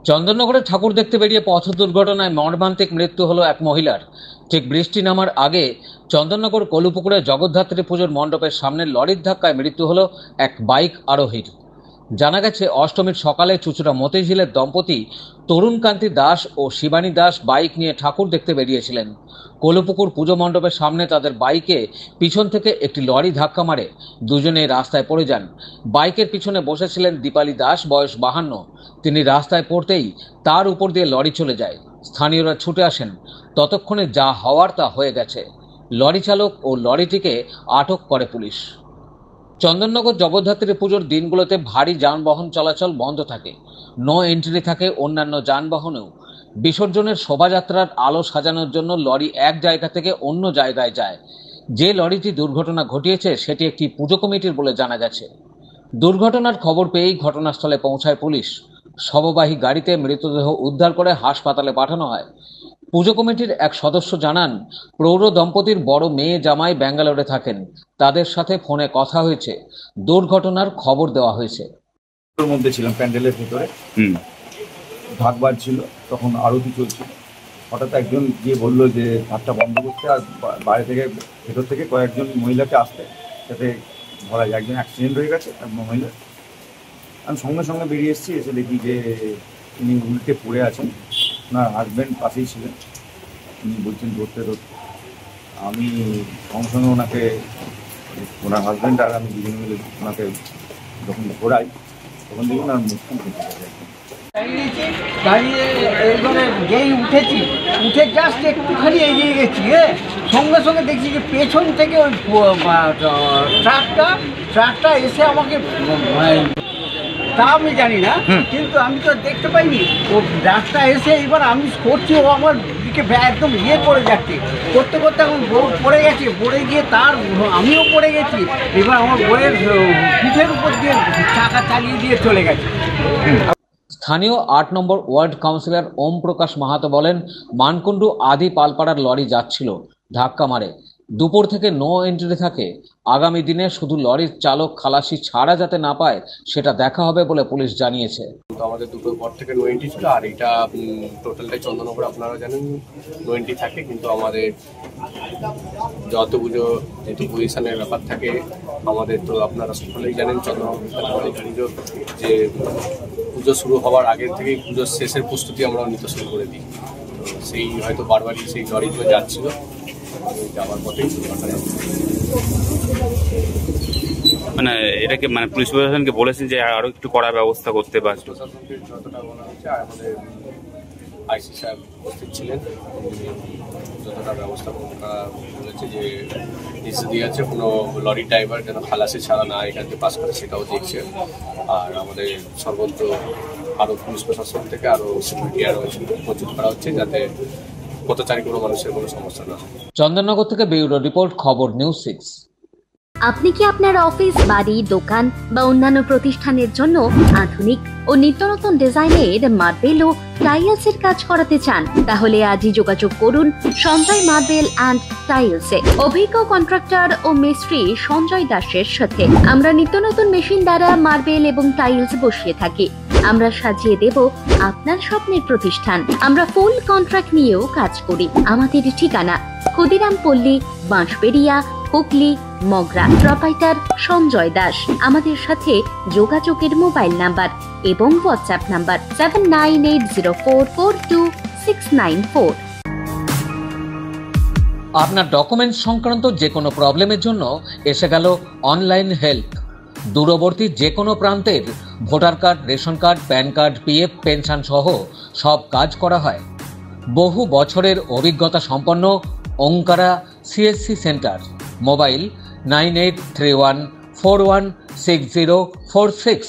চন্দননগরে ঠাকুর দেখতে বেরিয়ে পথ দুর্ঘটনায় মর্মান্তিক মৃত্যু হলো এক মহিলার। ঠিক বৃষ্টি নামার আগে চন্দননগর কলুপুকুরে জগদ্ধাত্রী পুজোর মণ্ডপের সামনে লরির ধাক্কায় মৃত্যু হলো এক বাইক আরোহীর। জানা গেছে, অষ্টমীর সকালে চুচুড়া মতিঝিলের দম্পতি তরুণকান্তি দাস ও শিবানী দাস বাইক নিয়ে ঠাকুর দেখতে বেরিয়েছিলেন। কলুপুকুর পুজো মণ্ডপের সামনে তাদের বাইকে পিছন থেকে একটি লরি ধাক্কা মারে। দুজনেই রাস্তায় পড়ে যান। বাইকের পিছনে বসেছিলেন দীপালি দাস, বয়স 52। তিনি রাস্তায় পড়তেই তার উপর দিয়ে লরি চলে যায়। স্থানীয়রা ছুটে আসেন। ততক্ষণে যা হওয়ার তা হয়ে গেছে। লরি চালক ও লরিটিকে আটক করে পুলিশ। চন্দননগর জগদ্ধাত্রী পুজোর দিনগুলোতে ভারী যানবাহন চলাচল বন্ধ থাকে। নো এন্ট্রি থাকে অন্যান্য যানবাহনেও। বিসর্জনের শোভাযাত্রার আলো সাজানোর জন্য লরি এক জায়গা থেকে অন্য জায়গায় যায়। যে লরিটি দুর্ঘটনা ঘটিয়েছে সেটি একটি পুজো কমিটির বলে জানা গেছে। দুর্ঘটনার খবর পেয়েই ঘটনাস্থলে পৌঁছায় পুলিশ। শববাহী গাড়িতে মৃতদেহ উদ্ধার করে হাসপাতালে পাঠানো হয়। পুজো কমিটির এক সদস্য জানান, প্রৌঢ় দম্পতির বড় মেয়ে জামাই ব্যাঙ্গালোরে থাকেন। তাদের সাথে ফোনে কথা হয়েছে, দুর্ঘটনার খবর দেওয়া হয়েছে। ওর মধ্যে ছিলাম প্যান্ডেলের ভিতরে, ঢাক বাজছিল, তখন আরতি চলছিল। হঠাৎ একজন গিয়ে বললো যে ঢাকটা বন্ধ করতে, আর বাইরে থেকে ভেতর থেকে কয়েকজন মহিলাকে আসতে, যাতে ধরা যায় একজন অ্যাক্সিডেন্ট হয়ে গেছে মহিলা। আমি সঙ্গে সঙ্গে বেরিয়ে এসেছি, এসে দেখি যে তিনি উল্টে পড়ে আছেন। ওনার হাজব্যান্ড পাশেই ছিলেন, উনি বলছেন ধরতে ধরতে। আমি সঙ্গে সঙ্গে ওনাকে, ওনার হাজব্যান্ড আর আমি দুজন মিলে ওনাকে যখন ঘোরাই, তখন দেখুন আর মুখখান থেকে দাঁড়িয়ে এইবারে যেই উঠেছি, উঠে জাস্ট একটুখানি এগিয়ে গেছি, সঙ্গে সঙ্গে দেখছি যে পেছন থেকে ওই ট্রাকটা এসে আমাকে, তা আমি জানি না, কিন্তু আমি তো দেখতে পাইনি। ও ট্রাকটা এসে এবার আমি করছি, ও আমার দিকে একদম ইয়ে করে যাচ্ছে, করতে করতে এখন পড়ে গেছে, পড়ে গিয়ে তার আমিও পড়ে গেছি। এবার আমার বইয়ের পিঠের উপর দিয়ে চাকা চালিয়ে দিয়ে চলে গেছে। স্থানীয় 8 নম্বর ওয়ার্ড কাউন্সিলর ওম প্রকাশ মাহাতো বলেন, মানকুণ্ডু আদি পালপাড়ার লরি যাচ্ছিল, ধাক্কা মারে। দুপুর থেকে নো এন্ট্রি থাকে। আগামী দিনে শুধু লরির চালক খালাসি ছাড়া যাতে না পায় সেটা দেখা হবে বলে পুলিশ জানিয়েছে। আমাদের দুটোর পর থেকে নো এন্ট্রি ছিল, আর এটা টোটালটাই চন্দননগর আপনারা জানেন নো এন্ট্রি থাকে। কিন্তু আমাদের যত পুজো যেহেতু পজিশনের ব্যাপার থাকে, আমাদের তো আপনারা সকলেই জানেন চন্দননগর যে পুজো শুরু হওয়ার আগের থেকেই পুজোর শেষের প্রস্তুতি আমরা নিতে শুরু করে দিই। তো সেই হয়তো বারবারই সেই লরিগুলো যাচ্ছিল, যাওয়ার পথেই মানে এটাকে মানে পুলিশ প্রশাসনকে বলেছেন যে আরো একটু কড়া ব্যবস্থা করতে, বা প্রশাসনকে যতটা বলা হচ্ছে, আর আমাদের আইসি সাহেব উপস্থিত ছিলেন, যতটা ব্যবস্থা বলেছে যে নিচে দিয়ে আছে কোনো লরি ড্রাইভার যেন খালাসি ছাড়া না এখান থেকে পাস করে, সেটাও দেখছে। আর আমাদের সর্বত্র আরও পুলিশ প্রশাসন থেকে আরও সিকিউরিটি আরও মজুত করা হচ্ছে, যাতে পথচারী কোনো মানুষের কোনো সমস্যা না হয়। চন্দননগর থেকে ব্যুরো রিপোর্ট, খবর নিউজ 6। আপনি কি আপনার অফিস, বাড়ি, দোকান বা অন্যান্য প্রতিষ্ঠানের জন্য আধুনিক ও নিত্য নতুন ডিজাইনের মার্বেল ও টাইলসের কাজ করাতে চান? তাহলে আজই যোগাযোগ করুন সঞ্জয় মার্বেল অ্যান্ড টাইলসে। অভিজ্ঞ কন্ট্রাক্টর ও মিস্ত্রি সঞ্জয় দাসের সাথে আমরা নিত্য নতুন মেশিন দ্বারা মার্বেল এবং টাইলস বসিয়ে থাকি। আমরা সাজিয়ে দেব আপনার স্বপ্নের প্রতিষ্ঠান। আমরা ফুল কন্ট্রাক্ট নিয়েও কাজ করি। আমাদের ঠিকানা ক্ষুদিরাম পল্লী, বাঁশবেড়িয়া, হুগলি, মগরা। প্রোপাইটার সঞ্জয় দাস। আমাদের সাথে যোগাযোগের মোবাইল নাম্বার এবং হোয়াটসঅ্যাপ নাম্বার 7980442694। আপনার ডকুমেন্টস সংক্রান্ত যে কোনো প্রবলেমের জন্য এসে গেল অনলাইন হেল্প। দূরবর্তী যে কোনো প্রান্তের voter card, ration card, pan card, PF, pension সহ সব কাজ করা হয়। বহু বছরের অভিজ্ঞতা সম্পন্ন ওঙ্কারা সিএসসি সেন্টার। মোবাইল 9831416046।